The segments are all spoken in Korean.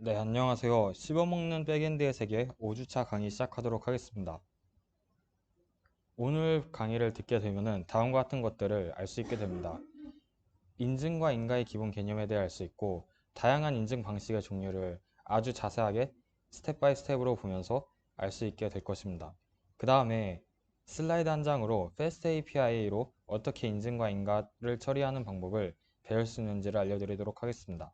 네, 안녕하세요. 씹어먹는 백엔드의 세계 5주차 강의 시작하도록 하겠습니다. 오늘 강의를 듣게 되면은 다음과 같은 것들을 알 수 있게 됩니다. 인증과 인가의 기본 개념에 대해 알 수 있고, 다양한 인증 방식의 종류를 아주 자세하게 스텝 바이 스텝으로 보면서 알 수 있게 될 것입니다. 그 다음에 슬라이드 한 장으로 FAST API로 어떻게 인증과 인가를 처리하는 방법을 배울 수 있는지를 알려드리도록 하겠습니다.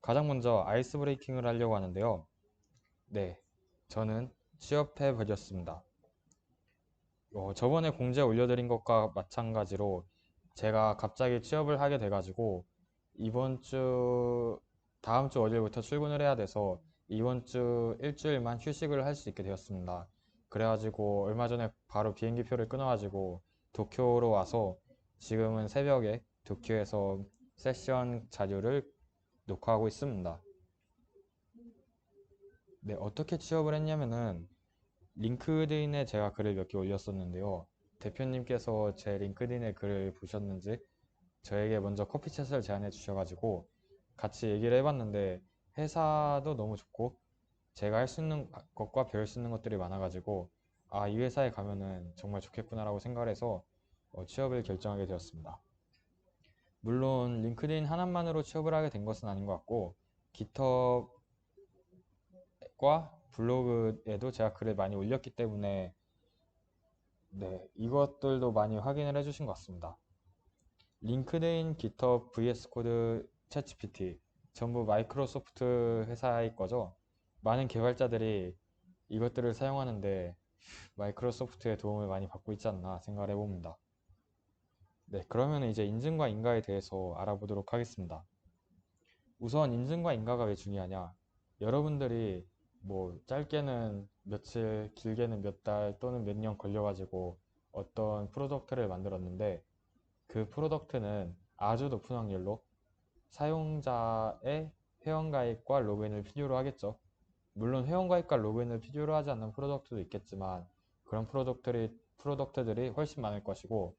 가장 먼저 아이스 브레이킹을 하려고 하는데요. 네, 저는 취업해 버렸습니다. 저번에 공지에 올려드린 것과 마찬가지로 제가 갑자기 취업을 하게 돼가지고 이번 주, 다음 주 월요일부터 출근을 해야 돼서 이번 주 일주일만 휴식을 할 수 있게 되었습니다. 그래가지고 얼마 전에 바로 비행기 표를 끊어가지고 도쿄로 와서 지금은 새벽에 도쿄에서 세션 자료를 녹화하고 있습니다. 네, 어떻게 취업을 했냐면은 링크드인에 제가 글을 몇 개 올렸었는데요. 대표님께서 제 링크드인의 글을 보셨는지 저에게 먼저 커피챗을 제안해 주셔가지고 같이 얘기를 해봤는데 회사도 너무 좋고 제가 할 수 있는 것과 배울 수 있는 것들이 많아가지고 아, 이 회사에 가면은 정말 좋겠구나라고 생각을 해서 취업을 결정하게 되었습니다. 물론 링크드인 하나만으로 취업을 하게 된 것은 아닌 것 같고 깃허브과 블로그에도 제가 글을 많이 올렸기 때문에 네, 이것들도 많이 확인을 해주신 것 같습니다. 링크드인, 깃허브, VS 코드, 챗GPT 전부 마이크로소프트 회사의 거죠. 많은 개발자들이 이것들을 사용하는데 마이크로소프트의 도움을 많이 받고 있지 않나 생각을 해봅니다. 네, 그러면 이제 인증과 인가에 대해서 알아보도록 하겠습니다. 우선 인증과 인가가 왜 중요하냐? 여러분들이 뭐 짧게는 며칠, 길게는 몇 달 또는 몇 년 걸려가지고 어떤 프로덕트를 만들었는데 그 프로덕트는 아주 높은 확률로 사용자의 회원가입과 로그인을 필요로 하겠죠. 물론 회원가입과 로그인을 필요로 하지 않는 프로덕트도 있겠지만 그런 프로덕트들이 훨씬 많을 것이고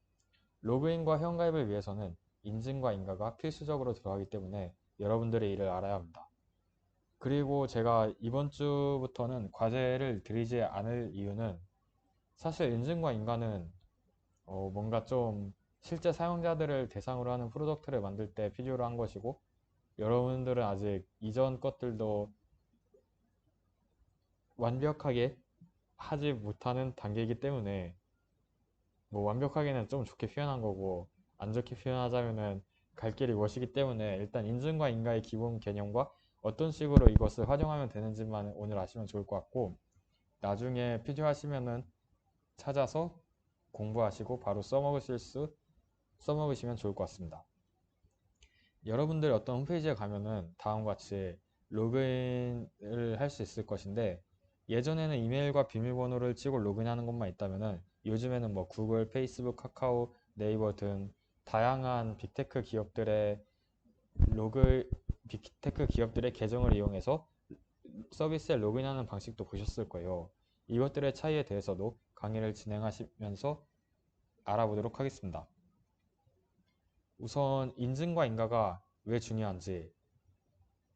로그인과 회원가입을 위해서는 인증과 인가가 필수적으로 들어가기 때문에 여러분들의 일을 알아야 합니다. 그리고 제가 이번 주부터는 과제를 드리지 않을 이유는 사실 인증과 인가는 뭔가 좀 실제 사용자들을 대상으로 하는 프로덕트를 만들 때 필요로 한 것이고 여러분들은 아직 이전 것들도 완벽하게 하지 못하는 단계이기 때문에 뭐 완벽하게는 좀 좋게 표현한 거고 안 좋게 표현하자면은 갈 길이 멋이기 때문에 일단 인증과 인가의 기본 개념과 어떤 식으로 이것을 활용하면 되는지만 오늘 아시면 좋을 것 같고 나중에 필요하시면은 찾아서 공부하시고 바로 써먹으시면 좋을 것 같습니다. 여러분들 어떤 홈페이지에 가면은 다음과 같이 로그인을 할 수 있을 것인데 예전에는 이메일과 비밀번호를 치고 로그인하는 것만 있다면은 요즘에는 뭐 구글, 페이스북, 카카오, 네이버 등 다양한 빅테크 기업들의 계정을 이용해서 서비스에 로그인하는 방식도 보셨을 거예요. 이것들의 차이에 대해서도 강의를 진행하시면서 알아보도록 하겠습니다. 우선 인증과 인가가 왜 중요한지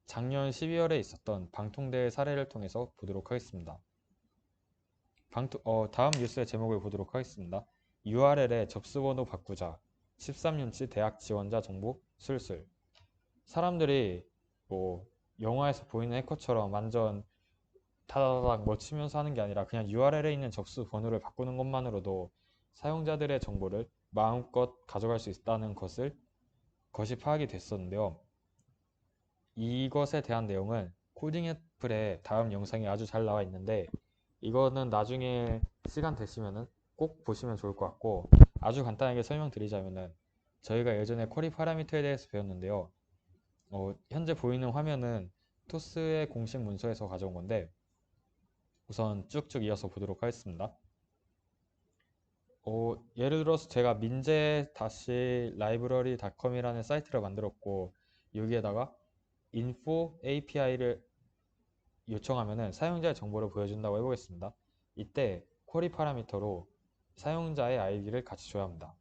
작년 12월에 있었던 방통대의 사례를 통해서 보도록 하겠습니다. 다음 뉴스의 제목을 보도록 하겠습니다. URL에 접수번호 바꾸자. 13년치 대학 지원자 정보 술술. 사람들이 뭐 영화에서 보이는 해커처럼 완전 다다닥 뭐 치면서 하는 게 아니라 그냥 URL에 있는 접수 번호를 바꾸는 것만으로도 사용자들의 정보를 마음껏 가져갈 수 있다는 것이 파악이 됐었는데요. 이것에 대한 내용은 코딩 애플의 다음 영상이 아주 잘 나와 있는데 이거는 나중에 시간 되시면은 꼭 보시면 좋을 것 같고 아주 간단하게 설명드리자면은 저희가 예전에 쿼리 파라미터에 대해서 배웠는데요. 현재 보이는 화면은 토스의 공식 문서에서 가져온 건데 우선 쭉쭉 이어서 보도록 하겠습니다. 예를 들어서 제가 민재-library.com이라는 사이트를 만들었고 여기에다가 info API를 요청하면은 사용자의 정보를 보여준다고 해보겠습니다. 이때 쿼리 파라미터로 사용자의 아이디를 같이 줘야 합니다.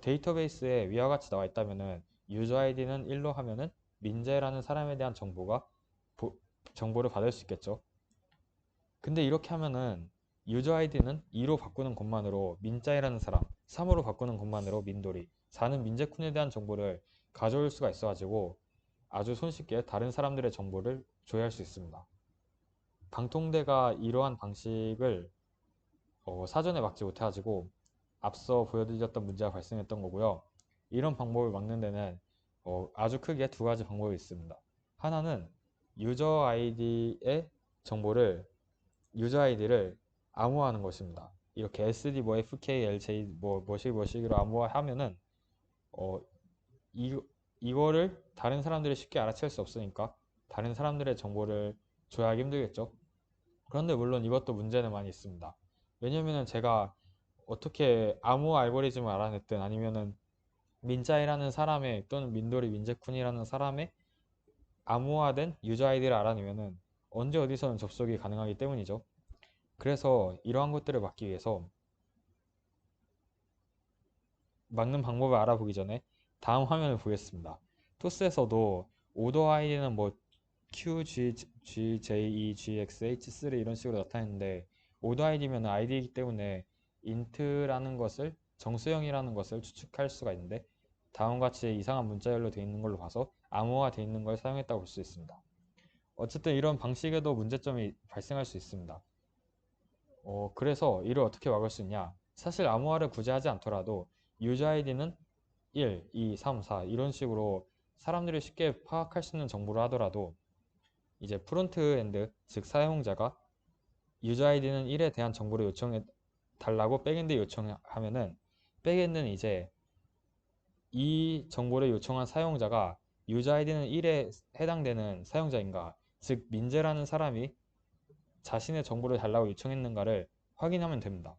데이터베이스에 위와 같이 나와 있다면은 유저 아이디는 1로 하면은 민재라는 사람에 대한 정보가 정보를 받을 수 있겠죠. 근데 이렇게 하면은 유저 아이디는 2로 바꾸는 것만으로 민짜이라는 사람, 3으로 바꾸는 것만으로 민돌이, 4는 민재쿤에 대한 정보를 가져올 수가 있어가지고 아주 손쉽게 다른 사람들의 정보를 조회할 수 있습니다. 방통대가 이러한 방식을 사전에 막지 못해가지고 앞서 보여드렸던 문제가 발생했던 거고요. 이런 방법을 막는 데는 아주 크게 두 가지 방법이 있습니다. 하나는 유저 아이디의 정보를 유저 아이디를 암호화하는 것입니다. 이렇게 SD 뭐 FK LJ 뭐 뭐식 뭐식으로 암호화하면은 어, 이거를 다른 사람들이 쉽게 알아챌 수 없으니까 다른 사람들의 정보를 조회하기 힘들겠죠. 그런데 물론 이것도 문제는 많이 있습니다. 왜냐면은 제가 어떻게 암호화 알고리즘을 알아냈든 아니면은 민짜이라는 사람의 또는 민돌이 민재쿤이라는 사람의 암호화된 유저 아이디를 알아내면은 언제 어디서는 접속이 가능하기 때문이죠. 그래서 이러한 것들을 막기 위해서 막는 방법을 알아보기 전에 다음 화면을 보겠습니다. 토스에서도 오더 아이디는 뭐 Q, G, G, J, E, G, X, H, 3 이런 식으로 나타내는데 오더 아이디면 아이디이기 때문에 int라는 것을 정수형이라는 것을 추측할 수가 있는데 다음과 같이 이상한 문자열로 되어 있는 걸로 봐서 암호화 되어 있는 걸 사용했다고 볼 수 있습니다. 어쨌든 이런 방식에도 문제점이 발생할 수 있습니다. 그래서 이를 어떻게 막을 수 있냐? 사실 암호화를 굳이 하지 않더라도 유저 아이디는 1, 2, 3, 4 이런 식으로 사람들이 쉽게 파악할 수 있는 정보를 하더라도 이제 프론트엔드 즉 사용자가 유저 아이디는 1에 대한 정보를 요청해 달라고 백엔드에 요청하면은 백엔드는 이제 이 정보를 요청한 사용자가 유저 아이디는 1에 해당되는 사용자인가 즉 민재라는 사람이 자신의 정보를 달라고 요청했는가를 확인하면 됩니다.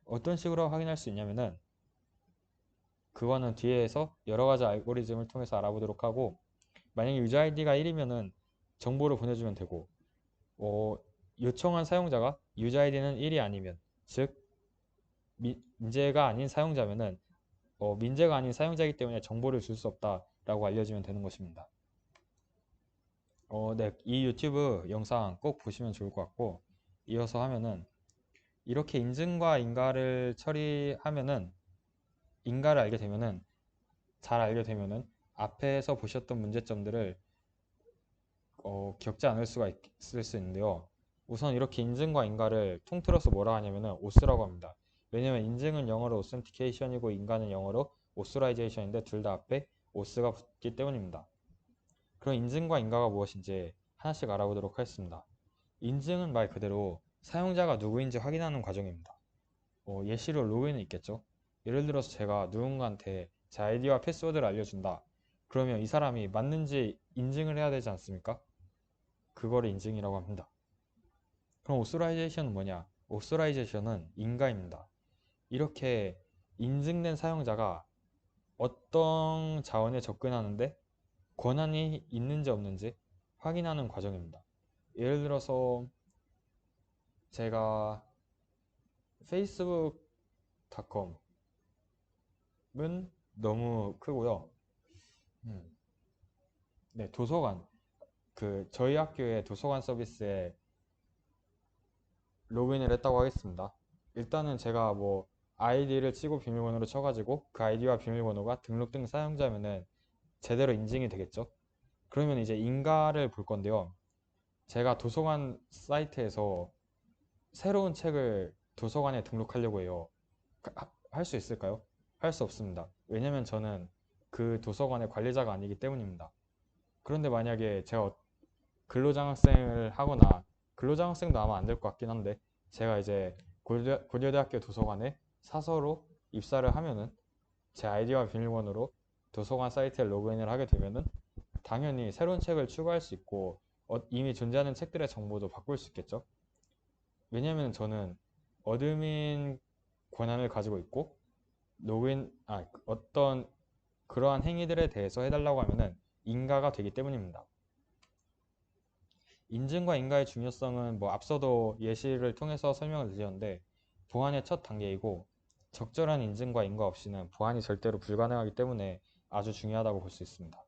어떤 식으로 확인할 수 있냐면은 그거는 뒤에서 여러 가지 알고리즘을 통해서 알아보도록 하고 만약에 유저 아이디가 1이면은 정보를 보내주면 되고 요청한 사용자가 유저 아이디는 1이 아니면 즉 민재가 아닌 사용자면은 민재가 아닌 사용자이기 때문에 정보를 줄 수 없다라고 알려주면 되는 것입니다. 네, 이 유튜브 영상 꼭 보시면 좋을 것 같고 이어서 하면은 이렇게 인증과 인가를 처리하면은 인가를 알게 되면은 잘 알게 되면은 앞에서 보셨던 문제점들을 겪지 않을 수가 있을 수 있는데요. 우선 이렇게 인증과 인가를 통틀어서 뭐라 하냐면은 오스라고 합니다. 왜냐면 인증은 영어로 authentication이고 인가는 영어로 authorization인데 둘 다 앞에 오스가 붙기 때문입니다. 그럼 인증과 인가가 무엇인지 하나씩 알아보도록 하겠습니다. 인증은 말 그대로 사용자가 누구인지 확인하는 과정입니다. 예시로 로그인은 있겠죠. 예를 들어서 제가 누군가한테 제 아이디와 패스워드를 알려준다. 그러면 이 사람이 맞는지 인증을 해야 되지 않습니까? 그거를 인증이라고 합니다. 그럼 오소라이제이션은 뭐냐? 오소라이제이션은 인가입니다. 이렇게 인증된 사용자가 어떤 자원에 접근하는데 권한이 있는지 없는지 확인하는 과정입니다. 예를 들어서 제가 facebook.com은 너무 크고요. 네, 도서관. 저희 학교의 도서관 서비스에 로그인을 했다고 하겠습니다. 일단은 제가 뭐 아이디를 치고 비밀번호를 쳐가지고 그 아이디와 비밀번호가 등록된 사용자면은 제대로 인증이 되겠죠. 그러면 이제 인가를 볼 건데요. 제가 도서관 사이트에서 새로운 책을 도서관에 등록하려고 해요. 할 수 있을까요? 할 수 없습니다. 왜냐면 저는 그 도서관의 관리자가 아니기 때문입니다. 그런데 만약에 제가 근로장학생을 하거나 근로장학생도 아마 안 될 것 같긴 한데 제가 이제 고려대학교 도서관에 사서로 입사를 하면은 제 아이디와 비밀번호로 도서관 사이트에 로그인을 하게 되면은 당연히 새로운 책을 추가할 수 있고 이미 존재하는 책들의 정보도 바꿀 수 있겠죠. 왜냐면 저는 어드민 권한을 가지고 있고 어떤 그러한 행위들에 대해서 해달라고 하면은 인가가 되기 때문입니다. 인증과 인가의 중요성은 뭐 앞서도 예시를 통해서 설명을 드렸는데 보안의 첫 단계이고 적절한 인증과 인가 없이는 보안이 절대로 불가능하기 때문에 아주 중요하다고 볼 수 있습니다.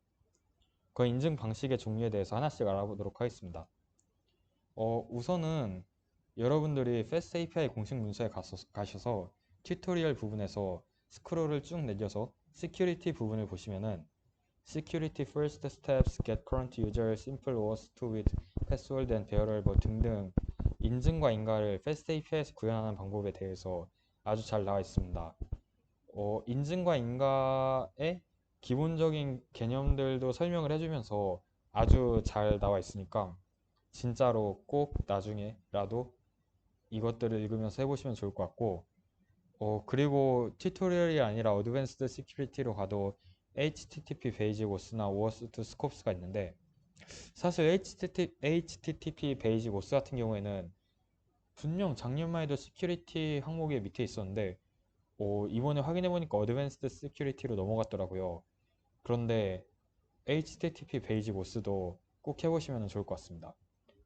그 인증 방식의 종류에 대해서 하나씩 알아보도록 하겠습니다. 우선은 여러분들이 Fast API 공식 문서에 가셔서 튜토리얼 부분에서 스크롤을 쭉 내려서 Security 부분을 보시면은 Security First Steps, Get Current User, Simple OAuth 2 with Password and Variable 등등 인증과 인가를 Fast API에서 구현하는 방법에 대해서 아주 잘 나와 있습니다. 인증과 인가의 기본적인 개념들도 설명을 해주면서 아주 잘 나와 있으니까 진짜로 꼭 나중에라도 이것들을 읽으면서 해보시면 좋을 것 같고, 그리고 튜토리얼이 아니라 어드밴스드 시큐리티로 가도 HTTP 베이직 오스나 오어스2 스콥스가 있는데, 사실 HTTP 베이직 오스 같은 경우에는 분명 작년만 해도 시큐리티 항목에 밑에 있었는데, 이번에 확인해보니까 어드밴스드 시큐리티로 넘어갔더라고요. 그런데 HTTP 베이직 오스도 꼭 해보시면 좋을 것 같습니다.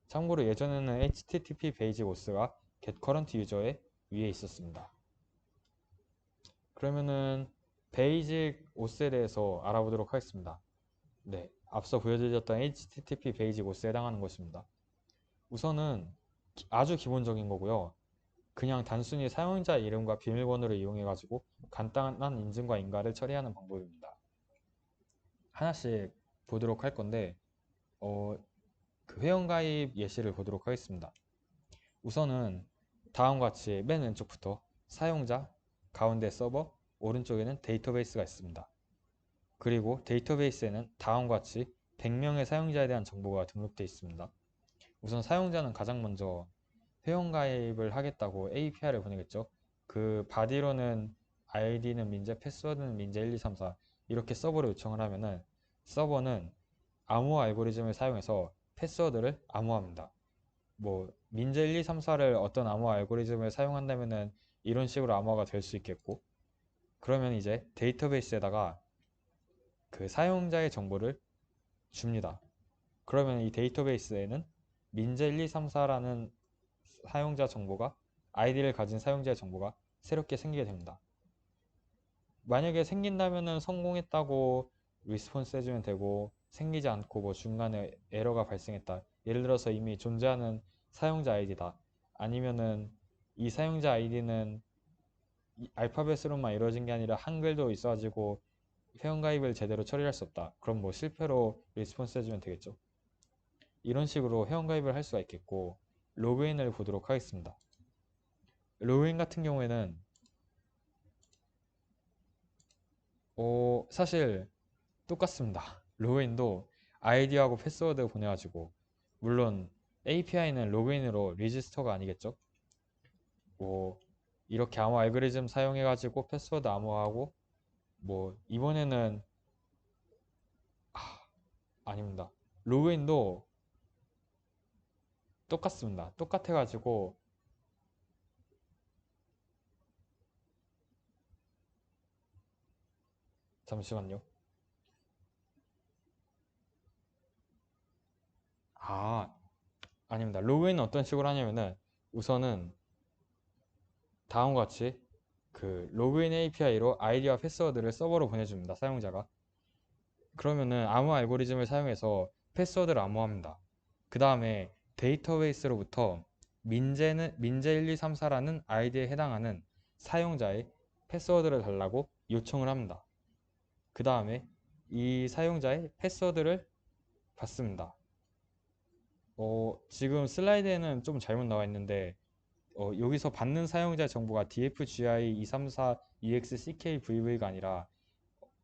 참고로 예전에는 HTTP 베이직 오스가 get current user의 위에 있었습니다. 그러면은 베이직 오스에 대해서 알아보도록 하겠습니다. 네, 앞서 보여드렸던 HTTP 베이직 오스에 해당하는 것입니다. 우선은 아주 기본적인 거고요. 그냥 단순히 사용자 이름과 비밀번호를 이용해 가지고 간단한 인증과 인가를 처리하는 방법입니다. 하나씩 보도록 할 건데 그 회원가입 예시를 보도록 하겠습니다. 우선은 다음과 같이 맨 왼쪽부터 사용자, 가운데 서버, 오른쪽에는 데이터베이스가 있습니다. 그리고 데이터베이스에는 다음과 같이 100명의 사용자에 대한 정보가 등록되어 있습니다. 우선 사용자는 가장 먼저 회원가입을 하겠다고 API를 보내겠죠. 그 바디로는 ID는 민재, 패스워드는 민재 1, 2, 3, 4 이렇게 서버로 요청을 하면은 서버는 암호화 알고리즘을 사용해서 패스워드를 암호화합니다. 뭐 민재 1, 2, 3, 4를 어떤 암호화 알고리즘을 사용한다면은 이런 식으로 암호화가 될 수 있겠고, 그러면 이제 데이터베이스에다가 그 사용자의 정보를 줍니다. 그러면 이 데이터베이스에는 민재 1, 2, 3, 4라는 사용자 정보가 아이디를 가진 사용자의 정보가 새롭게 생기게 됩니다. 만약에 생긴다면은 성공했다고 리스폰스 해주면 되고, 생기지 않고 뭐 중간에 에러가 발생했다, 예를 들어서 이미 존재하는 사용자 아이디다, 아니면은 이 사용자 아이디는 알파벳으로만 이루어진 게 아니라 한글도 있어가지고 회원가입을 제대로 처리할 수 없다, 그럼 뭐 실패로 리스폰스 해주면 되겠죠. 이런 식으로 회원가입을 할 수가 있겠고, 로그인을 보도록 하겠습니다. 로그인 같은 경우에는 사실 똑같습니다. 로그인도 아이디하고 패스워드 보내가지고, 물론 API는 로그인으로 리지스터가 아니겠죠. 뭐 이렇게 암호 알고리즘 사용해가지고 패스워드 암호화하고, 뭐 이번에는 아닙니다. 로그인도 똑같습니다. 똑같아가지고 잠시만요. 아닙니다. 로그인은 어떤 식으로 하냐면은 우선은 다음과 같이 그 로그인 API로 아이디와 패스워드를 서버로 보내줍니다. 사용자가. 그러면은 암호 알고리즘을 사용해서 패스워드를 암호합니다. 그 다음에 데이터베이스로부터 민재 1, 2, 3, 4라는 아이디에 해당하는 사용자의 패스워드를 달라고 요청을 합니다. 그 다음에 이 사용자의 패스워드를 받습니다. 지금 슬라이드에는 좀 잘못 나와 있는데, 여기서 받는 사용자 정보가 dfgi234exckvv가 아니라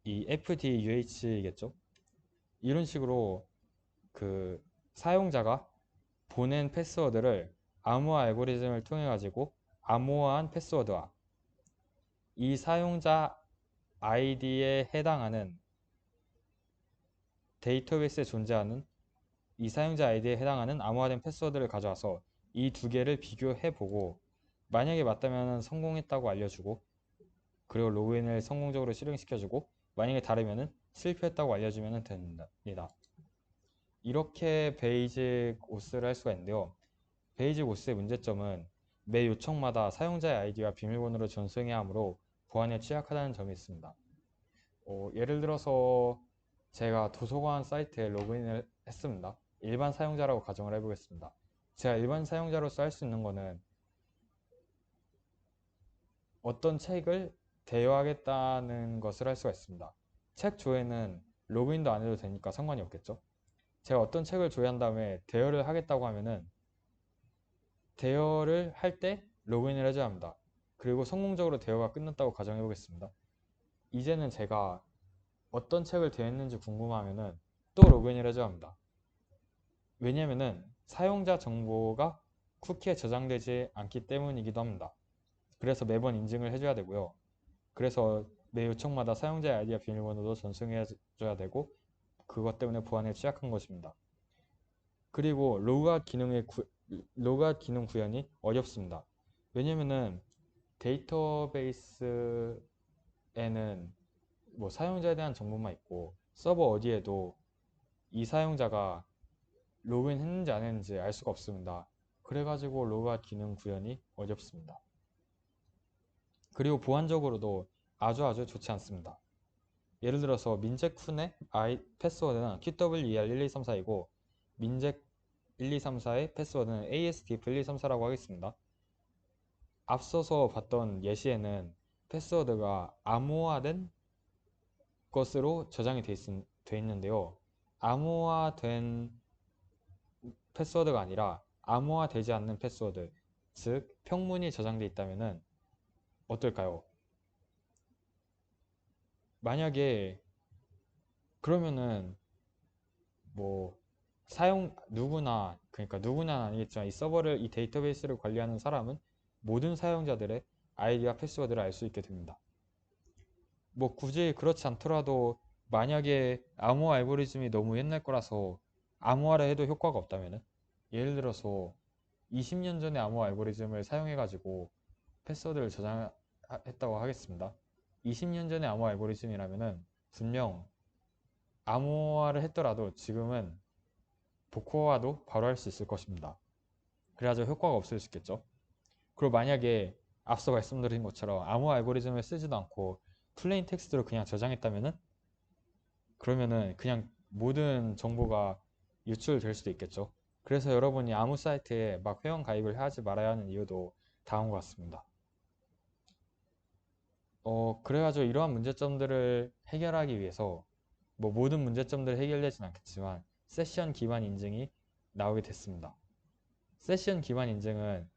이 fduh겠죠. 이런 식으로 그 사용자가 보낸 패스워드를 암호화 알고리즘을 통해 가지고 암호화한 패스워드와 이 사용자 아이디에 해당하는 데이터베이스에 존재하는 이 사용자 아이디에 해당하는 암호화된 패스워드를 가져와서 이 두 개를 비교해 보고, 만약에 맞다면 성공했다고 알려주고, 그리고 로그인을 성공적으로 실행시켜주고, 만약에 다르면 실패했다고 알려주면 됩니다. 이렇게 베이직 오스를 할 수가 있는데요. 베이직 오스의 문제점은 매 요청마다 사용자의 아이디와 비밀번호를 전송해야 하므로 보안에 취약하다는 점이 있습니다. 예를 들어서 제가 도서관 사이트에 로그인을 했습니다. 일반 사용자라고 가정을 해보겠습니다. 제가 일반 사용자로서 할 수 있는 거는 어떤 책을 대여하겠다는 것을 할 수가 있습니다. 책 조회는 로그인도 안 해도 되니까 상관이 없겠죠. 제가 어떤 책을 조회한 다음에 대여를 하겠다고 하면은 대여를 할 때 로그인을 해줘야 합니다. 그리고 성공적으로 대여가 끝났다고 가정해 보겠습니다. 이제는 제가 어떤 책을 대여했는지 궁금하면은 또 로그인을 해줘야 합니다. 왜냐면은 사용자 정보가 쿠키에 저장되지 않기 때문이기도 합니다. 그래서 매번 인증을 해줘야 되고요. 그래서 매 요청마다 사용자의 아이디와 비밀번호도 전송해줘야 되고 그것 때문에 보안에 취약한 것입니다. 그리고 로그아웃 기능 구현이 어렵습니다. 왜냐면은 데이터베이스에는 뭐 사용자에 대한 정보만 있고 서버 어디에도 이 사용자가 로그인 했는지 안 했는지 알 수가 없습니다. 그래가지고 로그아웃 기능 구현이 어렵습니다. 그리고 보안적으로도 아주 좋지 않습니다. 예를 들어서 민재쿤의 패스워드는 QWER12344이고 민재1234의 패스워드는 ASDF1234라고 하겠습니다. 앞서서 봤던 예시에는 패스워드가 암호화된 것으로 저장이 돼 있는데요. 암호화된 패스워드가 아니라 암호화되지 않는 패스워드, 즉 평문이 저장돼 있다면 어떨까요? 만약에 그러면은 뭐 그러니까 누구나 아니겠지만 이 데이터베이스를 관리하는 사람은 모든 사용자들의 아이디와 패스워드를 알 수 있게 됩니다. 뭐 굳이 그렇지 않더라도 만약에 암호화 알고리즘이 너무 옛날 거라서 암호화를 해도 효과가 없다면은 예를 들어서 20년 전에 암호화 알고리즘을 사용해가지고 패스워드를 저장했다고 하겠습니다. 20년 전에 암호화 알고리즘이라면은 분명 암호화를 했더라도 지금은 복호화도 바로 할 수 있을 것입니다. 그래야죠 효과가 없을 수 있겠죠. 그리고 만약에 앞서 말씀드린 것처럼 암호화 알고리즘을 쓰지도 않고 플레인 텍스트로 그냥 저장했다면은 그러면은 그냥 모든 정보가 유출될 수도 있겠죠. 그래서 여러분이 아무 사이트에 막 회원 가입을 하지 말아야 하는 이유도 다음과 같습니다. 그래가지고 이러한 문제점들을 해결하기 위해서 뭐 모든 문제점들을 해결되진 않겠지만 세션 기반 인증이 나오게 됐습니다. 세션 기반 인증은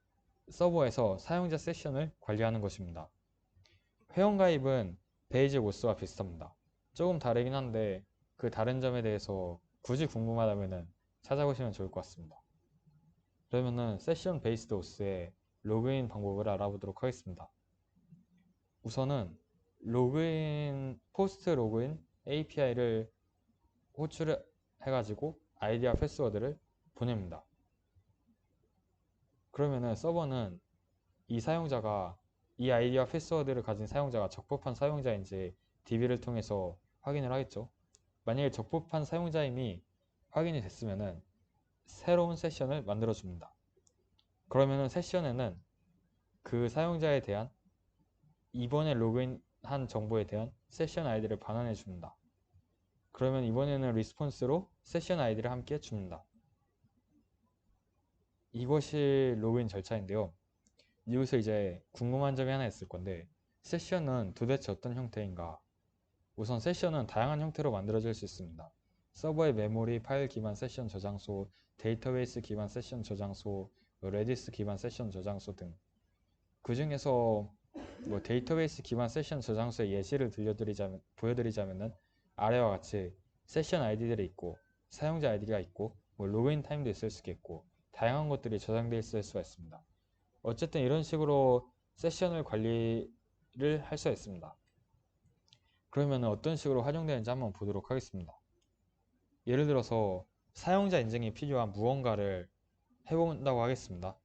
서버에서 사용자 세션을 관리하는 것입니다. 회원가입은 베이직 오스와 비슷합니다. 조금 다르긴 한데 그 다른 점에 대해서 굳이 궁금하다면 찾아보시면 좋을 것 같습니다. 그러면은 세션 베이스드 오스의 로그인 방법을 알아보도록 하겠습니다. 우선은 포스트 로그인 API를 호출해가지고 아이디와 패스워드를 보냅니다. 그러면은 서버는 이 아이디와 패스워드를 가진 사용자가 적법한 사용자인지 DB를 통해서 확인을 하겠죠. 만약에 적법한 사용자임이 확인이 됐으면은 새로운 세션을 만들어 줍니다. 그러면은 세션에는 그 사용자에 대한 이번에 로그인한 정보에 대한 세션 아이디를 반환해 줍니다. 그러면 이번에는 리스폰스로 세션 아이디를 함께 줍니다. 이것이 로그인 절차인데요. 여기서 이제 궁금한 점이 하나 있을 건데 세션은 도대체 어떤 형태인가? 우선 세션은 다양한 형태로 만들어질 수 있습니다. 서버의 메모리, 파일 기반 세션 저장소, 데이터베이스 기반 세션 저장소, 레디스 기반 세션 저장소 등. 그 중에서 뭐 데이터베이스 기반 세션 저장소의 예시를 보여드리자면은 아래와 같이 세션 아이디들이 있고 사용자 아이디가 있고 뭐 로그인 타임도 있을 수 있겠고 다양한 것들이 저장되어 있을 수가 있습니다. 어쨌든 이런 식으로 세션을 관리를 할 수가 있습니다. 그러면 어떤 식으로 활용되는지 한번 보도록 하겠습니다. 예를 들어서 사용자 인증이 필요한 무언가를 해본다고 하겠습니다.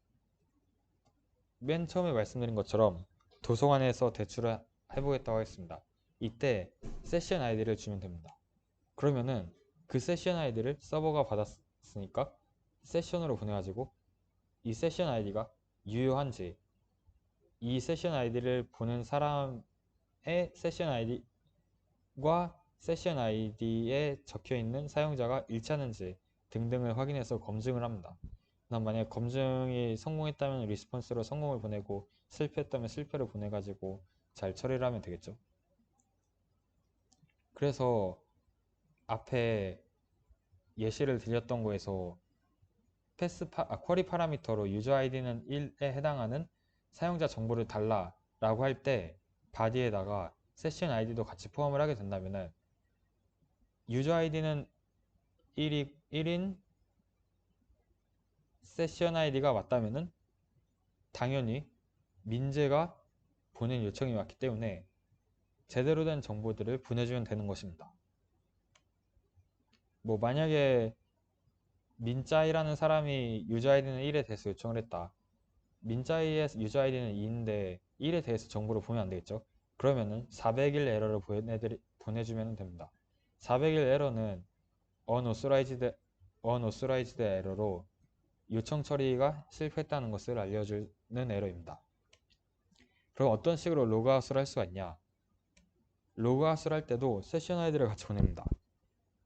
맨 처음에 말씀드린 것처럼 도서관에서 대출을 해보겠다고 하겠습니다. 이때 세션 아이디를 주면 됩니다. 그러면은 그 세션 아이디를 서버가 받았으니까 세션으로 보내가지고 이 세션 아이디가 유효한지 이 세션 아이디를 보낸 사람의 세션 아이디와 세션 아이디에 적혀있는 사용자가 일치하는지 등등을 확인해서 검증을 합니다. 난 만약에 검증이 성공했다면 리스폰스로 성공을 보내고 실패했다면 실패를 보내가지고 잘 처리를 하면 되겠죠. 그래서 앞에 예시를 드렸던 거에서 쿼리 파라미터로 유저 아이디는 1에 해당하는 사용자 정보를 달라 라고 할 때 바디에다가 세션 아이디도 같이 포함을 하게 된다면은 유저 아이디는 1인 세션 아이디가 맞다면은 당연히 민재가 보낸 요청이 왔기 때문에 제대로 된 정보들을 보내주면 되는 것입니다. 뭐 만약에 민짜이라는 사람이 유저 아이디는 1에 대해서 요청을 했다. 민짜이의 유저 아이디는 2인데 1에 대해서 정보를 보면 안 되겠죠. 그러면은 400일 에러를 보내주면 됩니다. 400일 에러는 unauthorized 에러로 요청 처리가 실패했다는 것을 알려주는 에러입니다. 그럼 어떤 식으로 로그아웃을 할 수가 있냐? 로그아웃을 할 때도 세션 아이디를 같이 보냅니다.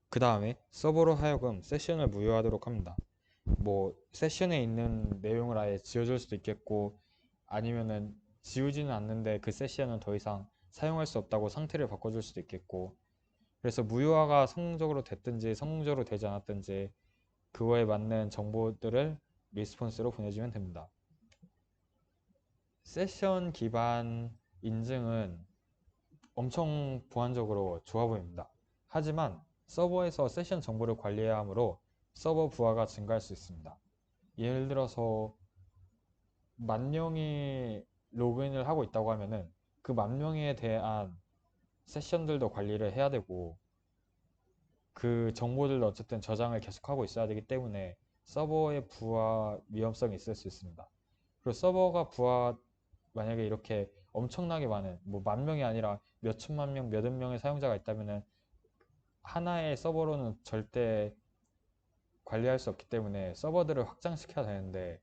그 다음에 서버로 하여금 세션을 무효하도록 합니다. 뭐 세션에 있는 내용을 아예 지워줄 수도 있겠고 아니면은 지우지는 않는데 그 세션은 더 이상 사용할 수 없다고 상태를 바꿔줄 수도 있겠고 그래서 무효화가 성공적으로 됐든지 성공적으로 되지 않았든지 그거에 맞는 정보들을 리스폰스로 보내주면 됩니다. 세션 기반 인증은 엄청 보안적으로 좋아 보입니다. 하지만 서버에서 세션 정보를 관리해야 하므로 서버 부하가 증가할 수 있습니다. 예를 들어서 10,000명이 로그인을 하고 있다고 하면은 그 10,000명에 대한 세션들도 관리를 해야 되고 그 정보들도 어쨌든 저장을 계속하고 있어야 되기 때문에 서버의 부하 위험성이 있을 수 있습니다. 그리고 서버가 부하 만약에 이렇게 엄청나게 많은 뭐 10,000명이 아니라 몇 천만 명, 몇억 명의 사용자가 있다면은 하나의 서버로는 절대 관리할 수 없기 때문에 서버들을 확장시켜야 되는데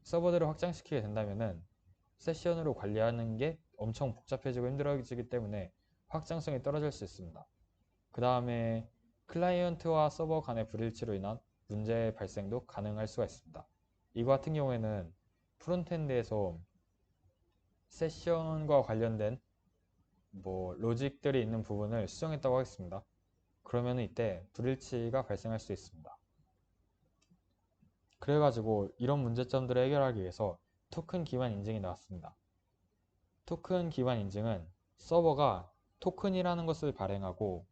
서버들을 확장시키게 된다면은 세션으로 관리하는 게 엄청 복잡해지고 힘들어지기 때문에 확장성이 떨어질 수 있습니다. 그 다음에 클라이언트와 서버 간의 불일치로 인한 문제 발생도 가능할 수가 있습니다. 이거 같은 경우에는 프론트엔드에서 세션과 관련된 뭐 로직들이 있는 부분을 수정했다고 하겠습니다. 그러면 이때 불일치가 발생할 수 있습니다. 그래가지고 이런 문제점들을 해결하기 위해서 토큰 기반 인증이 나왔습니다. 토큰 기반 인증은 서버가 토큰이라는 것을 발행하고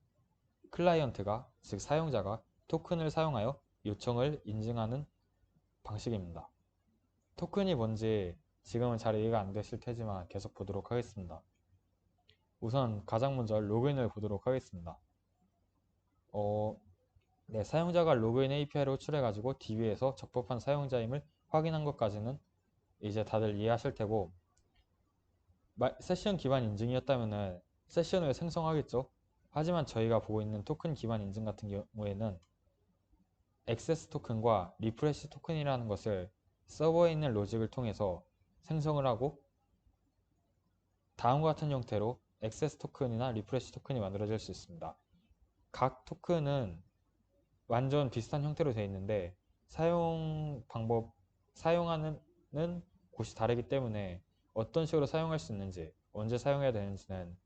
클라이언트가, 즉 사용자가 토큰을 사용하여 요청을 인증하는 방식입니다. 토큰이 뭔지 지금은 잘 이해가 안 되실 테지만 계속 보도록 하겠습니다. 우선 가장 먼저 로그인을 보도록 하겠습니다. 네, 사용자가 로그인 API를 호출해가지고 DB에서 적법한 사용자임을 확인한 것까지는 이제 다들 이해하실 테고 세션 기반 인증이었다면 세션을 생성하겠죠. 하지만 저희가 보고 있는 토큰 기반 인증 같은 경우에는 액세스 토큰과 리프레시 토큰이라는 것을 서버에 있는 로직을 통해서 생성을 하고 다음과 같은 형태로 액세스 토큰이나 리프레시 토큰이 만들어질 수 있습니다. 각 토큰은 완전 비슷한 형태로 되어 있는데 사용하는 곳이 다르기 때문에 어떤 식으로 사용할 수 있는지 언제 사용해야 되는지는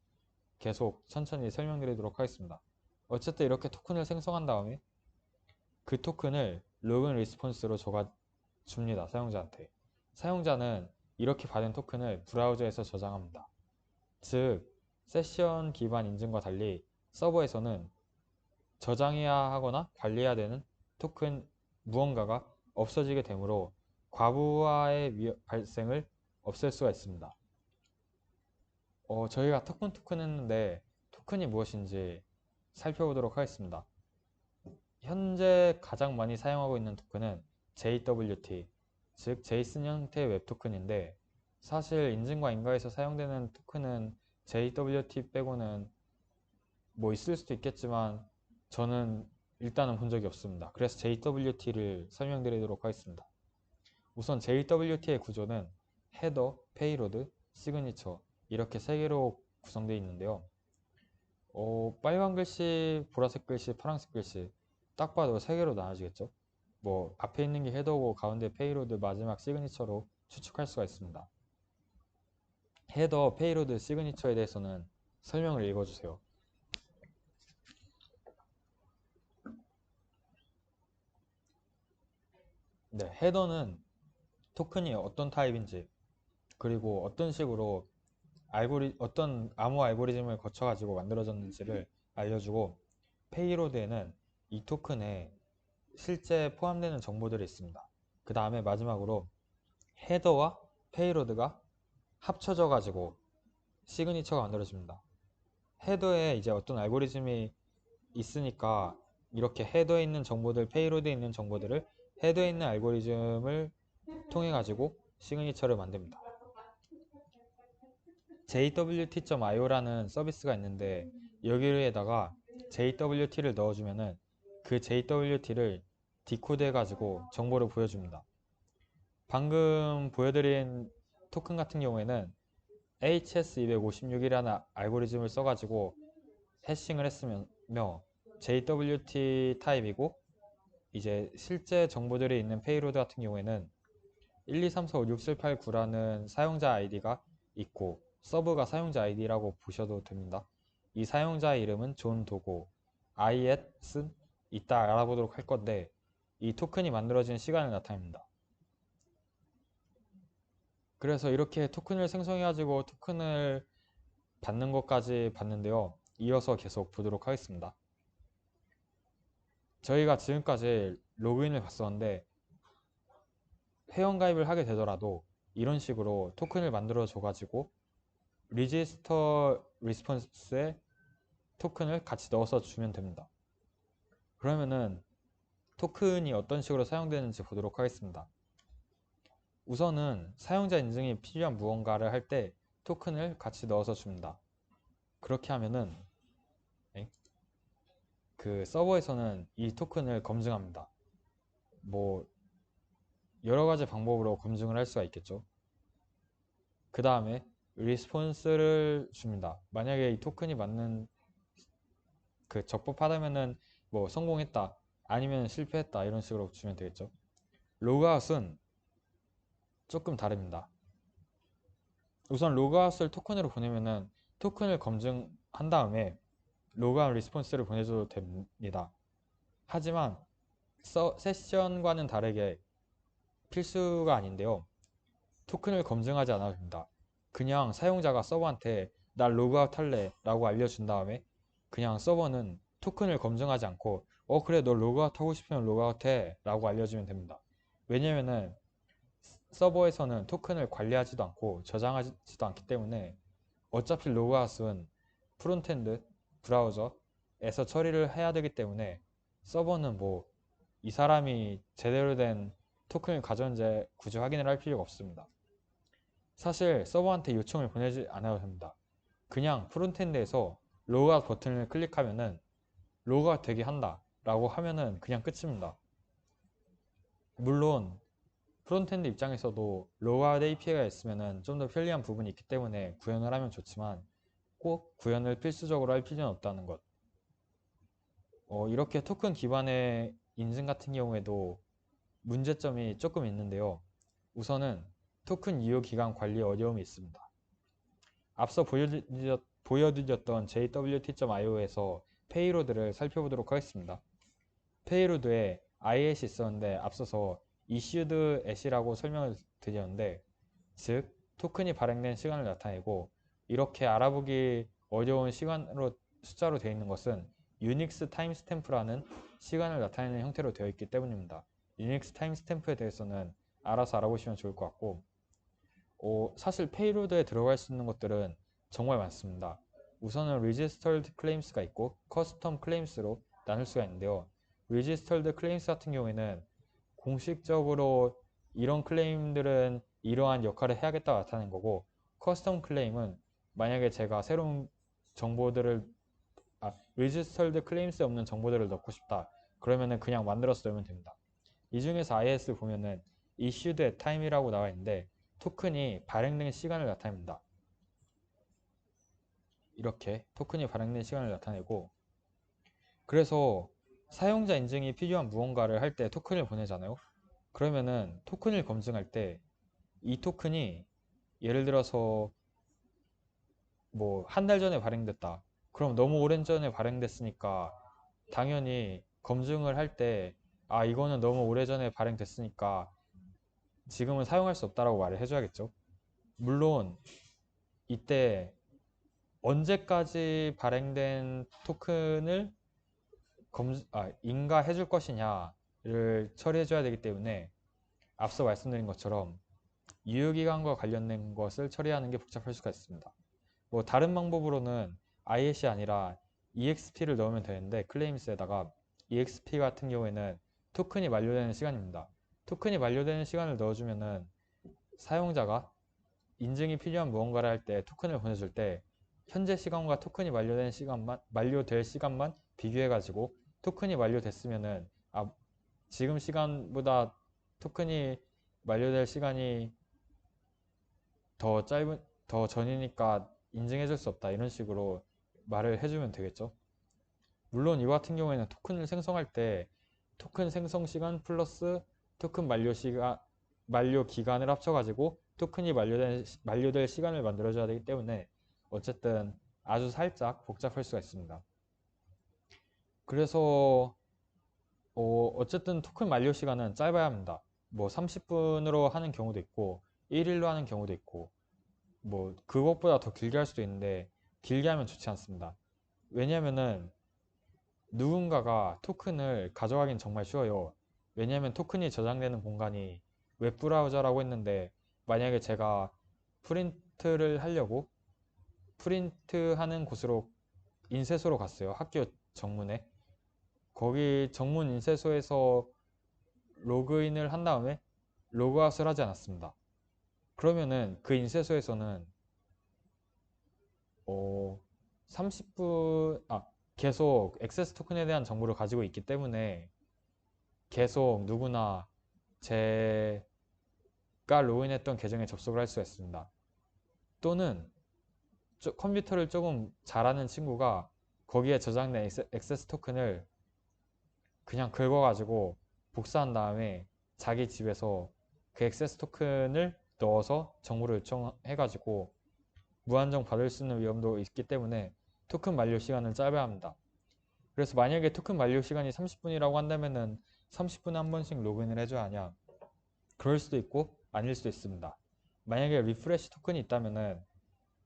계속 천천히 설명드리도록 하겠습니다. 어쨌든 이렇게 토큰을 생성한 다음에 그 토큰을 로그인 리스폰스로 줍니다. 사용자한테. 사용자는 이렇게 받은 토큰을 브라우저에서 저장합니다. 즉 세션 기반 인증과 달리 서버에서는 저장해야 하거나 관리해야 되는 토큰 무언가가 없어지게 되므로 과부하의 발생을 없앨 수가 있습니다. 저희가 토큰 했는데 토큰이 무엇인지 살펴보도록 하겠습니다. 현재 가장 많이 사용하고 있는 토큰은 JWT, 즉 제이슨 형태의 웹 토큰인데 사실 인증과 인가에서 사용되는 토큰은 JWT 빼고는 뭐 있을 수도 있겠지만 저는 일단은 본 적이 없습니다. 그래서 JWT를 설명드리도록 하겠습니다. 우선 JWT의 구조는 헤더, 페이로드, 시그니처 이렇게 세 개로 구성되어 있는데요. 빨간 글씨, 보라색 글씨, 파란색 글씨 딱 봐도 세 개로 나눠지겠죠. 뭐 앞에 있는 게 헤더고 가운데 페이로드 마지막 시그니처로 추측할 수가 있습니다. 헤더, 페이로드, 시그니처에 대해서는 설명을 읽어주세요. 네, 헤더는 토큰이 어떤 타입인지 그리고 어떤 식으로 어떤 암호 알고리즘을 거쳐가지고 만들어졌는지를 알려주고, 페이로드에는 이 토큰에 실제 포함되는 정보들이 있습니다. 그 다음에 마지막으로 헤더와 페이로드가 합쳐져 가지고 시그니처가 만들어집니다. 헤더에 이제 어떤 알고리즘이 있으니까 이렇게 헤더에 있는 정보들, 페이로드에 있는 정보들을 헤더에 있는 알고리즘을 통해 가지고 시그니처를 만듭니다. jwt.io라는 서비스가 있는데 여기에다가 jwt를 넣어주면은 그 jwt를 디코드해 가지고 정보를 보여줍니다. 방금 보여드린 토큰 같은 경우에는 HS256이라는 알고리즘을 써가지고 해싱을 했으며 JWT 타입이고, 이제 실제 정보들이 있는 페이로드 같은 경우에는 1, 2, 3, 4, 5, 6, 7, 8, 9라는 사용자 아이디가 있고 서브가 사용자 아이디라고 보셔도 됩니다. 이 사용자의 이름은 존 도고, iat은 이따 알아보도록 할 건데 이 토큰이 만들어진 시간을 나타냅니다. 그래서 이렇게 토큰을 생성해가지고 토큰을 받는 것까지 봤는데요. 이어서 계속 보도록 하겠습니다. 저희가 지금까지 로그인을 봤었는데 회원가입을 하게 되더라도 이런 식으로 토큰을 만들어 줘가지고 리지스터 리스폰스에 토큰을 같이 넣어서 주면 됩니다. 그러면은 토큰이 어떤 식으로 사용되는지 보도록 하겠습니다. 우선은 사용자 인증이 필요한 무언가를 할 때 토큰을 같이 넣어서 줍니다. 그렇게 하면은 그 서버에서는 이 토큰을 검증합니다. 뭐 여러 가지 방법으로 검증을 할 수가 있겠죠. 그 다음에 리스폰스를 줍니다. 만약에 이 토큰이 맞는 그 적법하다면은 뭐 성공했다 아니면 실패했다 이런 식으로 주면 되겠죠. 로그아웃은 조금 다릅니다. 우선 로그아웃을 토큰으로 보내면은 토큰을 검증한 다음에 로그아웃 리스폰스를 보내줘도 됩니다. 하지만 세션과는 다르게 필수가 아닌데요. 토큰을 검증하지 않아도 됩니다. 그냥 사용자가 서버한테 나 로그아웃 할래 라고 알려준 다음에 그냥 서버는 토큰을 검증하지 않고 그래 너 로그아웃 하고 싶으면 로그아웃 해 라고 알려주면 됩니다. 왜냐면은 서버에서는 토큰을 관리하지도 않고 저장하지도 않기 때문에 어차피 로그아웃은 프론트엔드 브라우저에서 처리를 해야 되기 때문에 서버는 뭐 이 사람이 제대로 된 토큰을 가져온지 굳이 확인을 할 필요가 없습니다. 사실 서버한테 요청을 보내지 않아도 됩니다. 그냥 프론트엔드에서 로그아웃 버튼을 클릭하면은 로그아웃 되게 한다 라고 하면은 그냥 끝입니다. 물론 프론트엔드 입장에서도 로그아웃 API가 있으면은 좀 더 편리한 부분이 있기 때문에 구현을 하면 좋지만 꼭 구현을 필수적으로 할 필요는 없다는 것. 이렇게 토큰 기반의 인증 같은 경우에도 문제점이 조금 있는데요. 우선은 토큰 유효 기간 관리에 어려움이 있습니다. 앞서 보여드렸던 jwt.io에서 페이로드를 살펴보도록 하겠습니다. 페이로드에 iat이 있었는데 앞서서 issued at이라고 설명을 드렸는데, 즉 토큰이 발행된 시간을 나타내고 이렇게 알아보기 어려운 시간으로 숫자로 되어 있는 것은 유닉스 타임스탬프라는 시간을 나타내는 형태로 되어 있기 때문입니다. 유닉스 타임스탬프에 대해서는 알아서 알아보시면 좋을 것 같고, 사실 페이로드에 들어갈 수 있는 것들은 정말 많습니다. 우선은 registered claims가 있고 custom claims로 나눌 수가 있는데요. registered claims 같은 경우에는 공식적으로 이런 클레임들은 이러한 역할을 해야겠다 나타낸 거고, custom claim은 만약에 제가 새로운 정보들을 registered claims에 없는 정보들을 넣고 싶다 그러면은 그냥 만들어서 넣으면 됩니다. 이 중에서 IS 보면은 issued at time이라고 나와 있는데 토큰이 발행된 시간을 나타냅니다. 이렇게 토큰이 발행된 시간을 나타내고, 그래서 사용자 인증이 필요한 무언가를 할 때 토큰을 보내잖아요. 그러면은 토큰을 검증할 때 이 토큰이 예를 들어서 뭐 한 달 전에 발행됐다. 그럼 너무 오랜 전에 발행됐으니까 당연히 검증을 할 때 아, 이거는 너무 오래전에 발행됐으니까 지금은 사용할 수 없다라고 말을 해줘야겠죠. 물론 이때 언제까지 발행된 토큰을 인가해 줄 것이냐를 처리해 줘야 되기 때문에 앞서 말씀드린 것처럼 유효기간과 관련된 것을 처리하는 게 복잡할 수가 있습니다. 뭐 다른 방법으로는 IS이 아니라 EXP를 넣으면 되는데 클레임스에다가 EXP 같은 경우에는 토큰이 만료되는 시간입니다. 토큰이 만료되는 시간을 넣어주면은 사용자가 인증이 필요한 무언가를 할 때 토큰을 보내줄 때 현재 시간과 토큰이 만료될 시간만 비교해가지고 토큰이 만료됐으면은 지금 시간보다 토큰이 만료될 시간이 더 전이니까 인증해줄 수 없다 이런 식으로 말을 해주면 되겠죠. 물론 이와 같은 경우에는 토큰을 생성할 때 토큰 생성 시간 플러스 토큰 만료 기간을 합쳐가지고 토큰이 만료될 시간을 만들어줘야 되기 때문에 어쨌든 아주 살짝 복잡할 수가 있습니다. 그래서 어쨌든 토큰 만료 시간은 짧아야 합니다. 뭐 30분으로 하는 경우도 있고 1일로 하는 경우도 있고 뭐 그것보다 더 길게 할 수도 있는데 길게 하면 좋지 않습니다. 왜냐면은 누군가가 토큰을 가져가긴 정말 쉬워요. 왜냐면 토큰이 저장되는 공간이 웹브라우저라고 했는데 만약에 제가 프린트를 하려고 프린트하는 곳으로 인쇄소로 갔어요. 학교 정문에. 거기 정문 인쇄소에서 로그인을 한 다음에 로그아웃을 하지 않았습니다. 그러면은 그 인쇄소에서는 30분 계속 액세스 토큰에 대한 정보를 가지고 있기 때문에 계속 누구나 제가 로그인했던 계정에 접속을 할 수가 있습니다. 또는 컴퓨터를 조금 잘하는 친구가 거기에 저장된 액세스 토큰을 그냥 긁어가지고 복사한 다음에 자기 집에서 그 액세스 토큰을 넣어서 정보를 요청해가지고 무한정 받을 수 있는 위험도 있기 때문에 토큰 만료 시간은 짧아야 합니다. 그래서 만약에 토큰 만료 시간이 30분이라고 한다면은 30분에 한 번씩 로그인을 해줘야 하냐? 그럴 수도 있고 아닐 수도 있습니다. 만약에 리프레시 토큰이 있다면은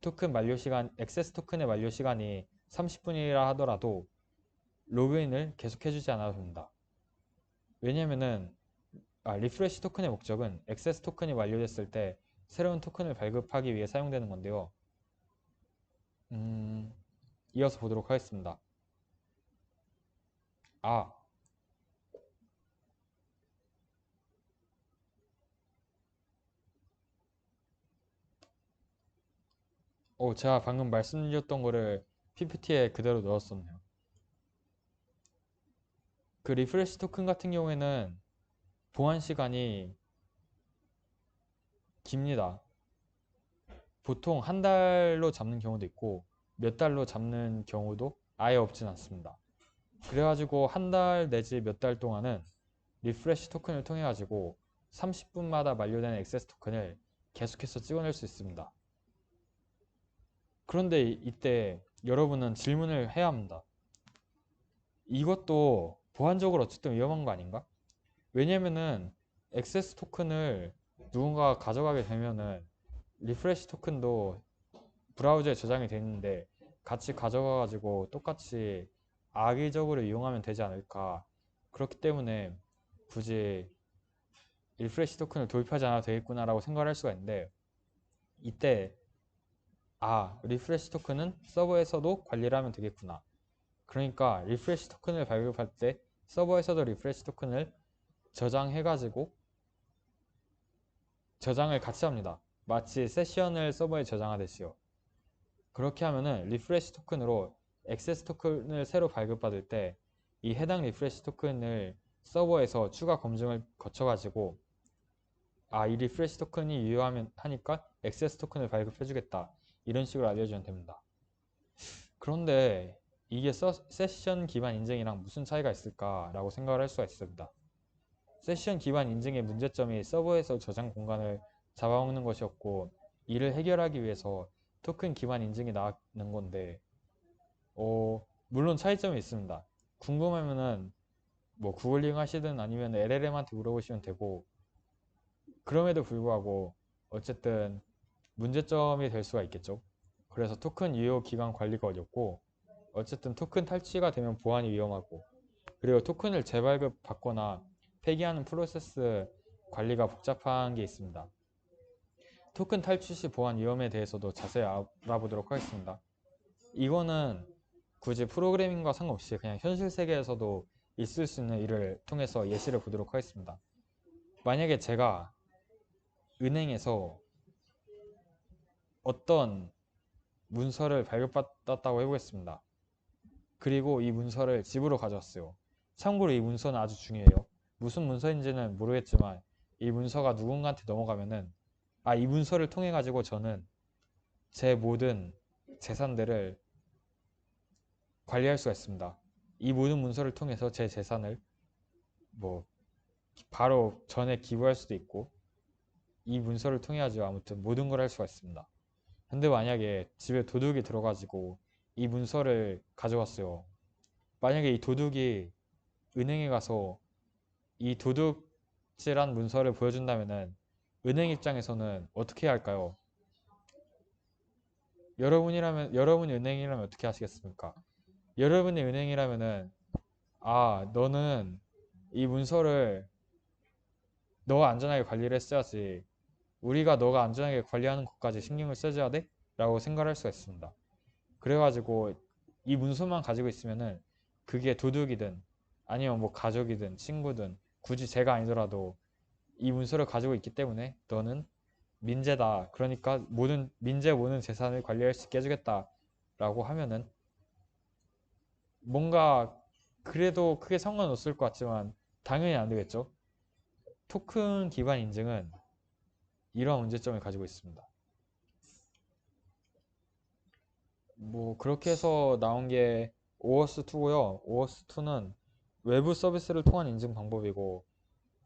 토큰 만료 시간, 액세스 토큰의 만료 시간이 30분이라 하더라도 로그인을 계속 해주지 않아도 됩니다. 왜냐면은 리프레시 토큰의 목적은 액세스 토큰이 완료됐을 때 새로운 토큰을 발급하기 위해 사용되는 건데요. 이어서 보도록 하겠습니다. 제가 방금 말씀드렸던 거를 PPT에 그대로 넣었었네요. 그 리프레시 토큰 같은 경우에는 보안 시간이 깁니다. 보통 한 달로 잡는 경우도 있고 몇 달로 잡는 경우도 아예 없진 않습니다. 그래가지고 한 달 내지 몇 달 동안은 리프레시 토큰을 통해 가지고 30분마다 만료되는 액세스 토큰을 계속해서 찍어낼 수 있습니다. 그런데 이때 여러분은 질문을 해야 합니다. 이것도 보안적으로 어쨌든 위험한 거 아닌가? 왜냐면은 액세스 토큰을 누군가가 가져가게 되면은 리프레시 토큰도 브라우저에 저장이 되어 있는데 같이 가져가 가지고 똑같이 악의적으로 이용하면 되지 않을까. 그렇기 때문에 굳이 리프레시 토큰을 도입하지 않아도 되겠구나 라고 생각을 할 수가 있는데 이때 리프레시 토큰은 서버에서도 관리를 하면 되겠구나. 그러니까 리프레시 토큰을 발급할 때 서버에서도 리프레시 토큰을 저장해가지고 저장을 같이 합니다. 마치 세션을 서버에 저장하듯이요. 그렇게 하면은 리프레시 토큰으로 액세스 토큰을 새로 발급받을 때 이 해당 리프레시 토큰을 서버에서 추가 검증을 거쳐가지고 이 리프레시 토큰이 유효하니까 액세스 토큰을 발급해주겠다. 이런 식으로 알려주면 됩니다. 그런데 이게 세션 기반 인증이랑 무슨 차이가 있을까라고 생각을 할 수가 있습니다. 세션 기반 인증의 문제점이 서버에서 저장 공간을 잡아먹는 것이었고, 이를 해결하기 위해서 토큰 기반 인증이 나왔는 건데, 물론 차이점이 있습니다. 궁금하면은 뭐 구글링 하시든 아니면 LLM한테 물어보시면 되고, 그럼에도 불구하고 어쨌든 문제점이 될 수가 있겠죠. 그래서 토큰 유효 기간 관리가 어렵고, 어쨌든 토큰 탈취가 되면 보안이 위험하고, 그리고 토큰을 재발급 받거나 폐기하는 프로세스 관리가 복잡한 게 있습니다. 토큰 탈취 시 보안 위험에 대해서도 자세히 알아보도록 하겠습니다. 이거는 굳이 프로그래밍과 상관없이 그냥 현실 세계에서도 있을 수 있는 일을 통해서 예시를 보도록 하겠습니다. 만약에 제가 은행에서 어떤 문서를 발급받았다고 해보겠습니다. 그리고 이 문서를 집으로 가져왔어요. 참고로 이 문서는 아주 중요해요. 무슨 문서인지는 모르겠지만 이 문서가 누군가한테 넘어가면은 이 문서를 통해 가지고 저는 제 모든 재산들을 관리할 수가 있습니다. 이 모든 문서를 통해서 제 재산을 뭐 바로 전에 기부할 수도 있고, 이 문서를 통해 가지고 아무튼 모든 걸 할 수가 있습니다. 근데 만약에 집에 도둑이 들어가지고 이 문서를 가져갔어요. 만약에 이 도둑이 은행에 가서 이 도둑질한 문서를 보여준다면은 은행 입장에서는 어떻게 해야 할까요? 여러분이 은행이라면 어떻게 하시겠습니까? 여러분이 은행이라면은 너는 이 문서를 너가 안전하게 관리를 했어야지. 우리가 너가 안전하게 관리하는 것까지 신경을 써줘야 돼? 라고 생각할 수가 있습니다. 그래가지고 이 문서만 가지고 있으면은 그게 도둑이든 아니면 뭐 가족이든 친구든 굳이 제가 아니더라도 이 문서를 가지고 있기 때문에 너는 민재다. 그러니까 민재 모든 재산을 관리할 수 있게 해주겠다. 라고 하면은 뭔가 그래도 크게 상관없을 것 같지만 당연히 안 되겠죠. 토큰 기반 인증은 이러한 문제점을 가지고 있습니다. 뭐 그렇게 해서 나온 게 오어스2고요. 오어스2는 외부 서비스를 통한 인증 방법이고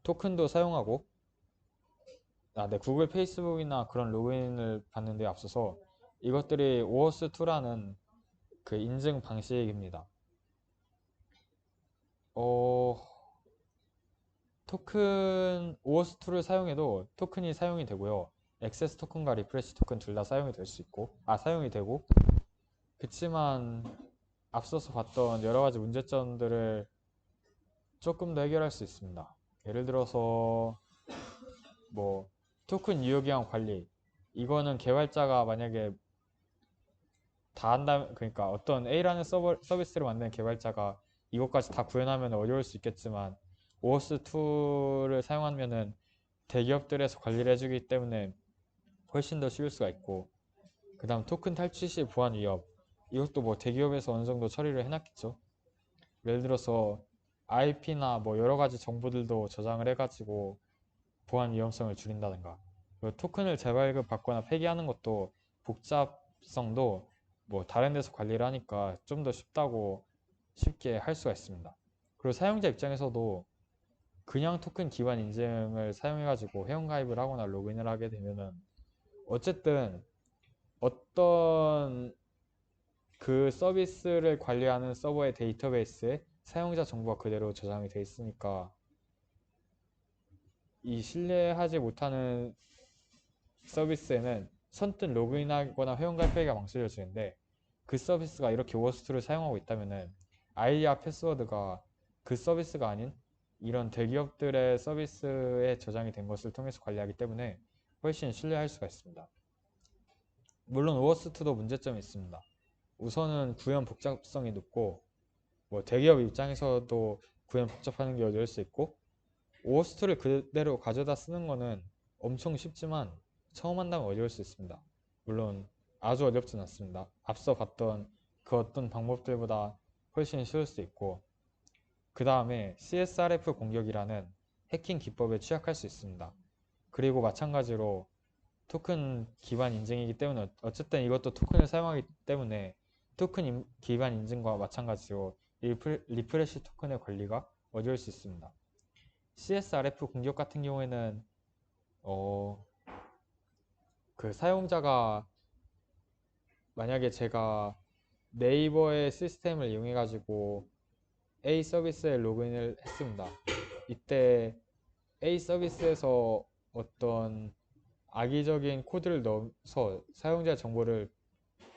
토큰도 사용하고 네, 구글, 페이스북이나 그런 로그인을 받는 데 앞서서 이것들이 오어스2라는 그 인증 방식입니다. 토큰 오어스2를 사용해도 토큰이 사용이 되고요. 액세스 토큰과 리프레시 토큰 둘 다 사용이 되고 그치만 앞서서 봤던 여러 가지 문제점들을 조금 더 해결할 수 있습니다. 예를 들어서 뭐 토큰 유효기간 관리, 이거는 개발자가 만약에 다 한다면, 그러니까 어떤 A라는 서비스를 만드는 개발자가 이것까지 다 구현하면 어려울 수 있겠지만 오어스2를 사용하면은 대기업들에서 관리를 해주기 때문에 훨씬 더 쉬울 수가 있고, 그 다음 토큰 탈취 시 보안 위협, 이것도 뭐 대기업에서 어느 정도 처리를 해놨겠죠. 예를 들어서 IP나 뭐 여러 가지 정보들도 저장을 해가지고 보안 위험성을 줄인다든가, 그리고 토큰을 재발급 받거나 폐기하는 것도 복잡성도 뭐 다른 데서 관리를 하니까 좀 더 쉽게 할 수가 있습니다. 그리고 사용자 입장에서도 그냥 토큰 기반 인증을 사용해가지고 회원가입을 하거나 로그인을 하게 되면은 어쨌든 어떤 그 서비스를 관리하는 서버의 데이터베이스에 사용자 정보가 그대로 저장이 돼 있으니까 이 신뢰하지 못하는 서비스에는 선뜻 로그인하거나 회원가입하기가 망설여지는데, 그 서비스가 이렇게 오어스2를 사용하고 있다면은 아이디와 패스워드가 그 서비스가 아닌 이런 대기업들의 서비스에 저장이 된 것을 통해서 관리하기 때문에 훨씬 신뢰할 수가 있습니다. 물론 오어스2도 문제점이 있습니다. 우선은 구현 복잡성이 높고 뭐 대기업 입장에서도 구현 복잡하는 게 어려울 수 있고, 오어스2를 그대로 가져다 쓰는 거는 엄청 쉽지만 처음 한다면 어려울 수 있습니다. 물론 아주 어렵진 않습니다. 앞서 봤던 그 어떤 방법들보다 훨씬 쉬울 수 있고, 그 다음에 CSRF 공격이라는 해킹 기법에 취약할 수 있습니다. 그리고 마찬가지로 토큰 기반 인증이기 때문에 어쨌든 이것도 토큰을 사용하기 때문에 기반 인증과 마찬가지로 리프레시 토큰의 권리가 어려울 수 있습니다. CSRF 공격 같은 경우에는 그 사용자가 만약에 제가 네이버의 시스템을 이용해 가지고 A 서비스에 로그인을 했습니다. 이때 A 서비스에서 어떤 악의적인 코드를 넣어서 사용자 정보를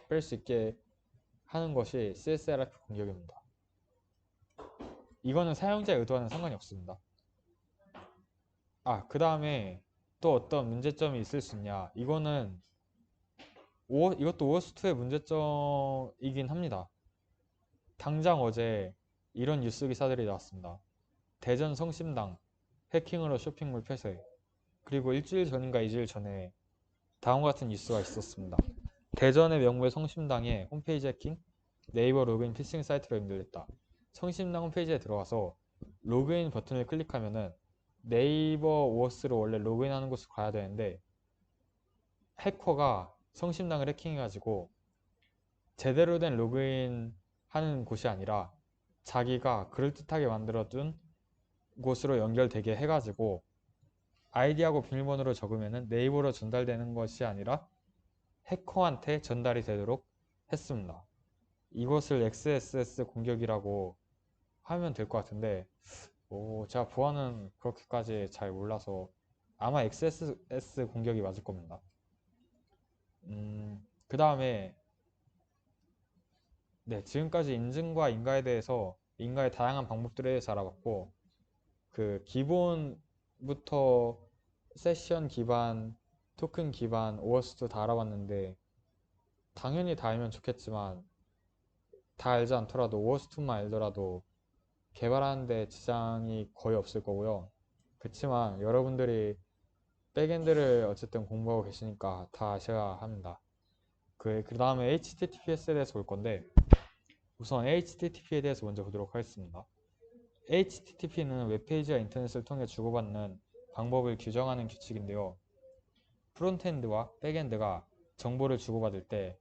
뺄 수 있게 하는 것이 CSRF 공격입니다. 이거는 사용자의 의도와는 상관이 없습니다. 그 다음에 또 어떤 문제점이 있을 수 있냐? 이것도 OS2의 문제점이긴 합니다. 당장 어제 이런 뉴스 기사들이 나왔습니다. 대전 성심당 해킹으로 쇼핑몰 폐쇄. 그리고 일주일 전인가 2주일 전에 다음과 같은 뉴스가 있었습니다. 대전의 명물 성심당의 홈페이지 해킹, 네이버 로그인 피싱 사이트로 연결됐다. 성심당 홈페이지에 들어가서 로그인 버튼을 클릭하면은 네이버 OS로 원래 로그인하는 곳을 가야 되는데 해커가 성심당을 해킹해가지고 제대로 된 로그인 하는 곳이 아니라 자기가 그럴듯하게 만들어둔 곳으로 연결되게 해가지고 아이디하고 비밀번호를 적으면 네이버로 전달되는 것이 아니라 해커한테 전달이 되도록 했습니다. 이것을 XSS 공격이라고 하면 될 것 같은데 제가 보안은 그렇게까지 잘 몰라서 아마 XSS 공격이 맞을 겁니다. 그 다음에 지금까지 인증과 인가에 대해서 인가의 다양한 방법들에 대해서 알아봤고 그 기본부터 세션 기반, 토큰 기반, OS도 다 알아봤는데 당연히 다 알면 좋겠지만 다 알지 않더라도 OS2만 알더라도 개발하는데 지장이 거의 없을 거고요. 그렇지만 여러분들이 백엔드를 어쨌든 공부하고 계시니까 다 아셔야 합니다. 그 다음에 HTTPS에 대해서 볼 건데 우선 HTTP에 대해서 먼저 보도록 하겠습니다. HTTP는 웹페이지와 인터넷을 통해 주고받는 방법을 규정하는 규칙인데요. 프론트엔드와 백엔드가 정보를 주고받을 때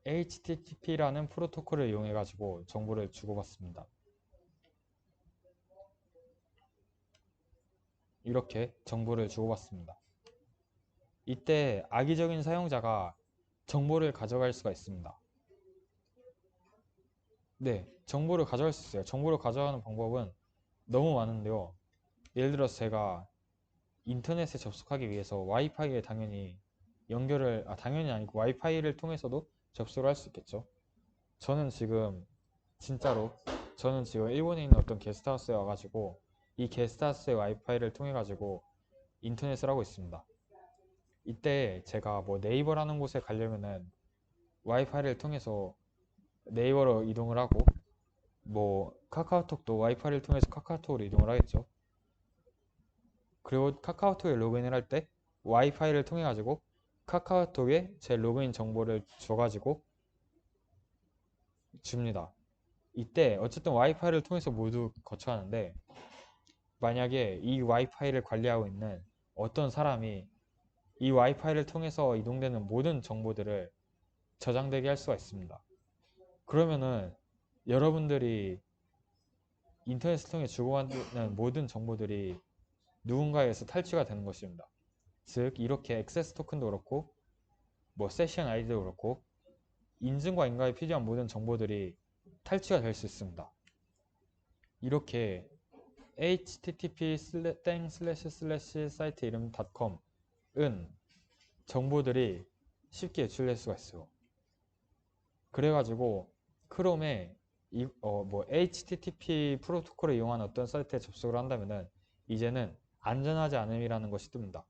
HTTP라는 프로토콜을 이용해 가지고 정보를 주고받습니다. 이렇게 정보를 주고받습니다. 이때 악의적인 사용자가 정보를 가져갈 수가 있습니다. 정보를 가져갈 수 있어요. 정보를 가져가는 방법은 너무 많은데요. 예를 들어서 제가 인터넷에 접속하기 위해서 와이파이에 당연히 당연히 아니고 와이파이를 통해서도 접속을 할 수 있겠죠. 저는 지금 일본에 있는 어떤 게스트하우스에 와가지고 이 게스트하우스의 와이파이를 통해 가지고 인터넷을 하고 있습니다. 이때 제가 뭐 네이버라는 곳에 가려면은 와이파이를 통해서 네이버로 이동을 하고 뭐 카카오톡도 와이파이를 통해서 카카오톡으로 이동을 하겠죠. 그리고 카카오톡에 로그인을 할 때 와이파이를 통해 가지고 카카오톡에 제 로그인 정보를 줘가지고 줍니다. 이때 어쨌든 와이파이를 통해서 모두 거쳐가는데 만약에 이 와이파이를 관리하고 있는 어떤 사람이 이 와이파이를 통해서 이동되는 모든 정보들을 저장되게 할 수가 있습니다. 그러면은 여러분들이 인터넷을 통해 주고받는 모든 정보들이 누군가에서 탈취가 되는 것입니다. 즉 이렇게 액세스 토큰도 그렇고 뭐 세션 아이디도 그렇고 인증과 인가에 필요한 모든 정보들이 탈취가 될 수 있습니다. 이렇게 http://사이트 이름 .com은 정보들이 쉽게 유출될 수가 있어요. 그래가지고 크롬에 HTTP 프로토콜을 이용한 어떤 사이트에 접속을 한다면은 이제는 안전하지 않음이라는 것이 뜹니다.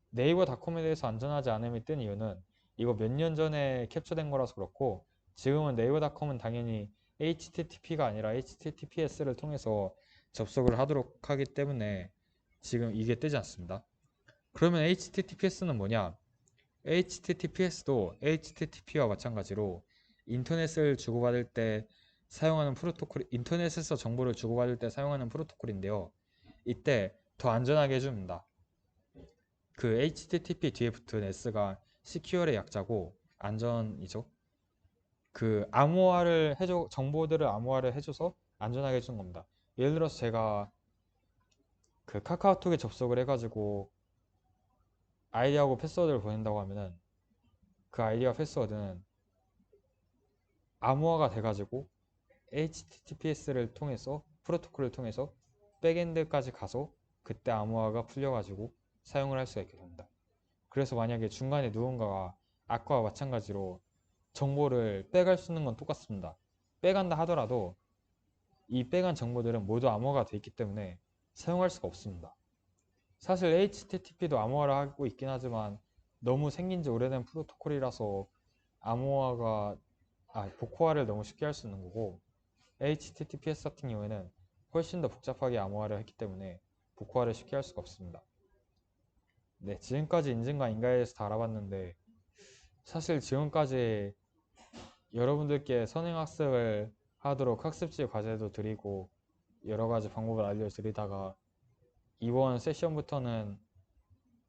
네이버닷컴에 대해서 안전하지 않음이 뜬 이유는 이거 몇 년 전에 캡처된 거라서 그렇고 지금은 네이버닷컴은 당연히 HTTP가 아니라 HTTPS를 통해서 접속을 하도록 하기 때문에 지금 이게 뜨지 않습니다. 그러면 HTTPS는 뭐냐? HTTPS도 HTTP와 마찬가지로 인터넷을 주고받을 때 사용하는 프로토콜, 인터넷에서 정보를 주고받을 때 사용하는 프로토콜인데요. 이때 더 안전하게 해줍니다. 그 HTTP 뒤에 붙은 S가 Secure의 약자고 안전이죠. 그 정보들을 암호화를 해줘서 안전하게 해주는 겁니다. 예를 들어서 제가 그 카카오톡에 접속을 해가지고 아이디하고 패스워드를 보낸다고 하면은 그 아이디와 패스워드는 암호화가 돼가지고 HTTPS를 통해서 프로토콜을 통해서 백엔드까지 가서 그때 암호화가 풀려가지고 사용을 할 수가 있게 됩니다. 그래서 만약에 중간에 누군가가 아까와 마찬가지로 정보를 빼갈 수 있는 건 똑같습니다. 빼간다 하더라도 이 빼간 정보들은 모두 암호화가 되어 있기 때문에 사용할 수가 없습니다. 사실 HTTP도 암호화를 하고 있긴 하지만 너무 생긴 지 오래된 프로토콜이라서 복호화를 너무 쉽게 할 수 있는 거고, HTTPS 같은 경우에는 훨씬 더 복잡하게 암호화를 했기 때문에 복호화를 쉽게 할 수가 없습니다. 네, 지금까지 인증과 인가에 대해서 다 알아봤는데, 사실 지금까지 여러분들께 선행학습을 하도록 학습지 과제도 드리고 여러 가지 방법을 알려드리다가 이번 세션부터는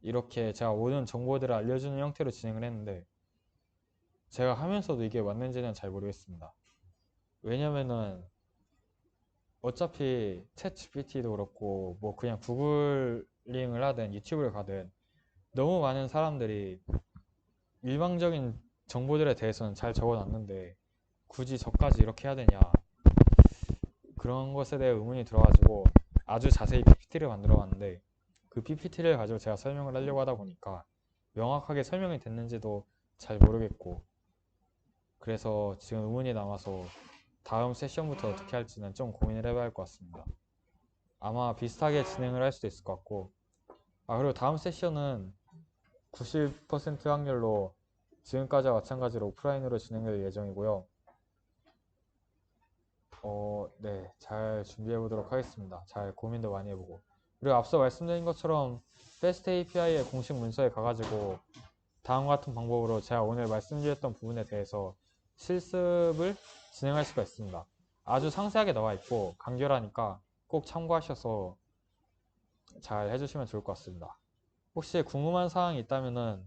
이렇게 제가 모든 정보들을 알려주는 형태로 진행을 했는데, 제가 하면서도 이게 맞는지는 잘 모르겠습니다. 왜냐면은 어차피 챗 GPT도 그렇고 뭐 그냥 구글링을 하든 유튜브를 가든 너무 많은 사람들이 일방적인 정보들에 대해서는 잘 적어놨는데 굳이 저까지 이렇게 해야 되냐, 그런 것에 대해 의문이 들어가지고 아주 자세히 PPT를 만들어 봤는데, 그 PPT를 가지고 제가 설명을 하려고 하다 보니까 명확하게 설명이 됐는지도 잘 모르겠고, 그래서 지금 의문이 남아서 다음 세션부터 어떻게 할지는 좀 고민을 해봐야 할 것 같습니다. 아마 비슷하게 진행을 할 수도 있을 것 같고, 그리고 다음 세션은 90% 확률로 지금까지와 마찬가지로 오프라인으로 진행될 예정이고요. 네, 잘 준비해 보도록 하겠습니다. 잘 고민도 많이 해보고. 그리고 앞서 말씀드린 것처럼 FAST API의 공식 문서에 가가지고 다음과 같은 방법으로 제가 오늘 말씀드렸던 부분에 대해서 실습을 진행할 수가 있습니다. 아주 상세하게 나와 있고 간결하니까 꼭 참고하셔서 잘 해주시면 좋을 것 같습니다. 혹시 궁금한 사항이 있다면은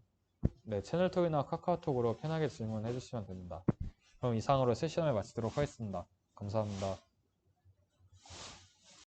네, 채널톡이나 카카오톡으로 편하게 질문해 주시면 됩니다. 그럼 이상으로 세션을 마치도록 하겠습니다. 감사합니다.